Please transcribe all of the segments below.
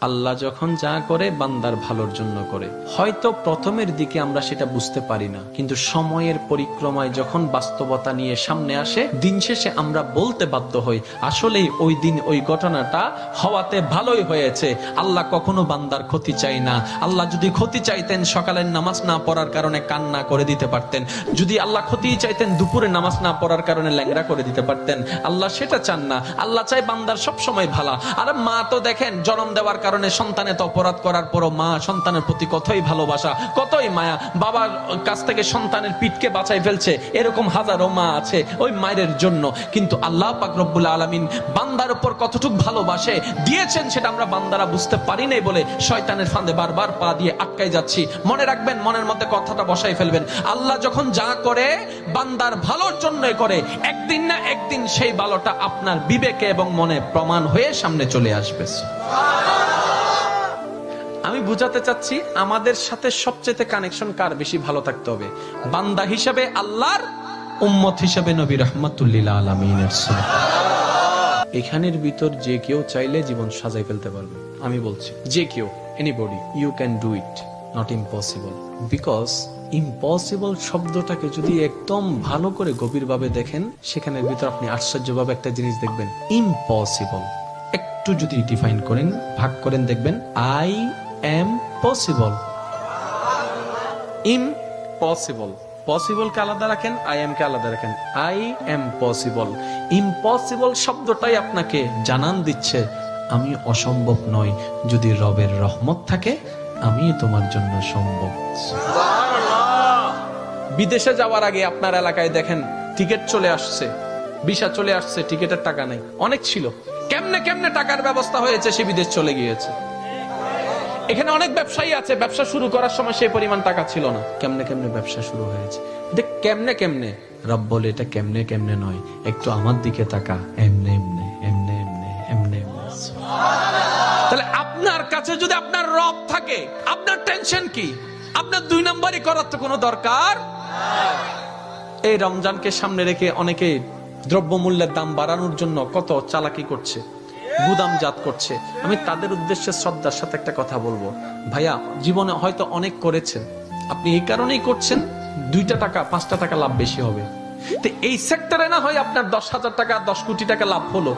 আল্লাহ যখন যা করে বান্দার ভালোর জন্য করে। হয়তো প্রথমের দিকে আমরা সেটা বুঝতে পারি না, কিন্তু সময়ের পরিক্রমায় যখন বাস্তবতা নিয়ে সামনে আসে, দিন শেষে আমরা বলতে বাধ্য হই আসলেই ওই দিন ওই ঘটনাটা হওয়াতে ভালোই হয়েছে। আল্লাহ কখনো বান্দার ক্ষতি চাই না। আল্লাহ যদি ক্ষতি চাইতেন সকালের নামাজ না পড়ার কারণে কান্না করে দিতে পারতেন, যদি আল্লাহ ক্ষতি চাইতেন দুপুরে নামাজ না পড়ার কারণে ল্যাংড়া করে দিতে পারতেন। আল্লাহ সেটা চান না। আল্লাহ চাই বান্দার সব সময় ভালো। আর মা তো দেখেন জন্ম দেওয়ার কারণে সন্তানের তো অপরাধ করার পরও মা সন্তানের প্রতি কতই ভালোবাসা, কতই মায়া, বাবার কাছ থেকে সন্তানের পিঠকে বাঁচাই ফেলছে, এরকম হাজারো মা আছে ওই মায়ের জন্য। কিন্তু আল্লাহ পাক রব্বুল আলামিন বান্দার উপর কতটুকু ভালোবাসে দিয়েছেন সেটা আমরা বান্দারা বুঝতে পারি নাই বলে শয়তানের ফাঁদে বারবার পা দিয়ে আটকাই যাচ্ছি। মনে রাখবেন, মনের মধ্যে কথাটা বসাই ফেলবেন, আল্লাহ যখন যা করে বান্দার ভালোর জন্যই করে। একদিন না একদিন সেই ভালোটা আপনার বিবেকে এবং মনে প্রমাণ হয়ে সামনে চলে আসবে। আমি বুঝাতে চাচ্ছি আমাদের সাথে সবচেয়ে কানেকশন কার বেশি ভালো থাকতে হবে, বান্দা হিসেবে আল্লাহর, উম্মত হিসেবে নবী রাহমাতুল লিল আলামিনের। এখানের ভিতর যে কেউ চাইলে জীবন সাজাই ফেলতে পারবে। আমি বলছি যে কেউ, anybody, you can do it, not impossible. Because impossible শব্দটাকে যদি একদম ভালো করে গভীরভাবে দেখেন, সেখানের ভিতর আপনি আশ্চর্যভাবে একটা জিনিস দেখবেন। ইম্পসিবল একটু যদি ডিফাইন করেন, ভাগ করেন, দেখবেন I am possible. Impossible, possible কে আলাদা রাখেন, আই এম কে আলাদা রাখেন। I am possible. ইম্পসিবল শব্দটাই আপনাকে জানান দিচ্ছে আমি অসম্ভব নই, যদি রবের রহমত থাকে আমি তোমার জন্য সম্ভব। বিদেশে যাওয়ার আগে আপনার এলাকায় দেখেন টিকিট চলে আসছে, ভিসা চলে আসছে, টিকিটের টাকা নাই। অনেক ছিল, কেমনে কেমনে টাকার ব্যবস্থা হয়েছে, সে বিদেশ চলে গিয়েছে। এখানে অনেক ব্যবসায়ী আছে, ব্যবসা শুরু করার সময় সেই পরিমাণ টাকা ছিল না, কেমনে কেমনে ব্যবসা শুরু হয়েছে। দেখ কেমনে কেমনে, রব বলে এটা কেমনে কেমনে নয়, একটু আমার দিকে তাকা, এমনে এমনে এমনে এমনে এমনে এমনে। তাহলে আপনার কাছে যদি আপনার রব থাকে, আপনার টেনশন কি? আপনার দুই নম্বরই করার তো কোনো দরকার। এই রমজানকে সামনে রেখে অনেকে দ্রব্যমূল্যের দাম বাড়ানোর জন্য কত চালাকি করছে, গুদামজাত করছে। আমি তাদের উদ্দেশ্যে শ্রদ্ধার সাথে একটা কথা বলবো, ভাইয়া জীবনে হয়তো অনেক করেছেন, আপনি এই কারণেই করছেন 2টা টাকা 5টা টাকা লাভ বেশি হবে। তো এই সেক্টরে না হয় আপনার 10,000 টাকা 10 কোটি টাকা লাভ হলো,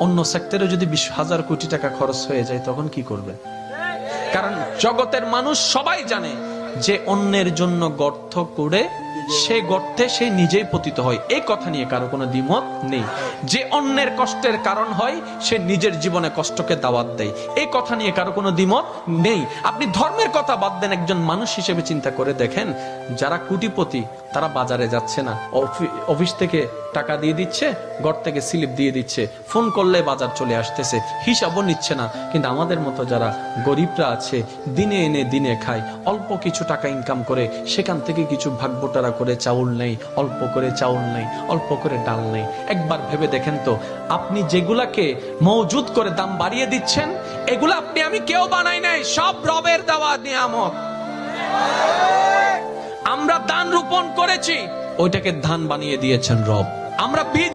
অন্য সেক্টরে যদি 20,000 কোটি টাকা খরচ হয়ে যায় তখন কি করবে? কারণ জগতের মানুষ সবাই জানে যে অন্যের জন্য গর্ত করে সে গর্তে সে নিজেই পতিত হয়, এই কথা নিয়ে কারো কোনো দ্বিমত নেই। যে অন্যের কষ্টের কারণ হয় সে নিজের জীবনে কষ্টকে দাওয়াত দেয়, এই কথা নিয়ে কারো কোনো দ্বিমত নেই। আপনি ধর্মের কথা বাদ দেন, একজন মানুষ হিসেবে চিন্তা করে দেখেন, যারা কোটিপতি তারা বাজারে যাচ্ছে না, অফিস থেকে টাকা দিয়ে দিচ্ছে, ঘর থেকে স্লিপ দিয়ে দিচ্ছে, ফোন করলে বাজার চলে আসতেছে, হিসাবও নিচ্ছে না। কিন্তু আমাদের মতো যারা গরিবরা আছে, দিনে এনে দিনে খায়, অল্প কিছু টাকা ইনকাম করে সেখান থেকে কিছু ভাগবটারা করে চাউল নেই, অল্প করে চাউল নেই, অল্প করে ডাল নেই। একবার ভেবে দেখেন তো, আপনি যেগুলাকে মওজুদ করে দাম বাড়িয়ে দিচ্ছেন, এগুলা আপনি আমি কেউ বানাই নাই, সব রবের দেওয়া নিয়ামত। আমরা দান রোপণ করেছি, ওইটাকে ধান বানিয়ে দিয়েছেন রব। আমরা বীজ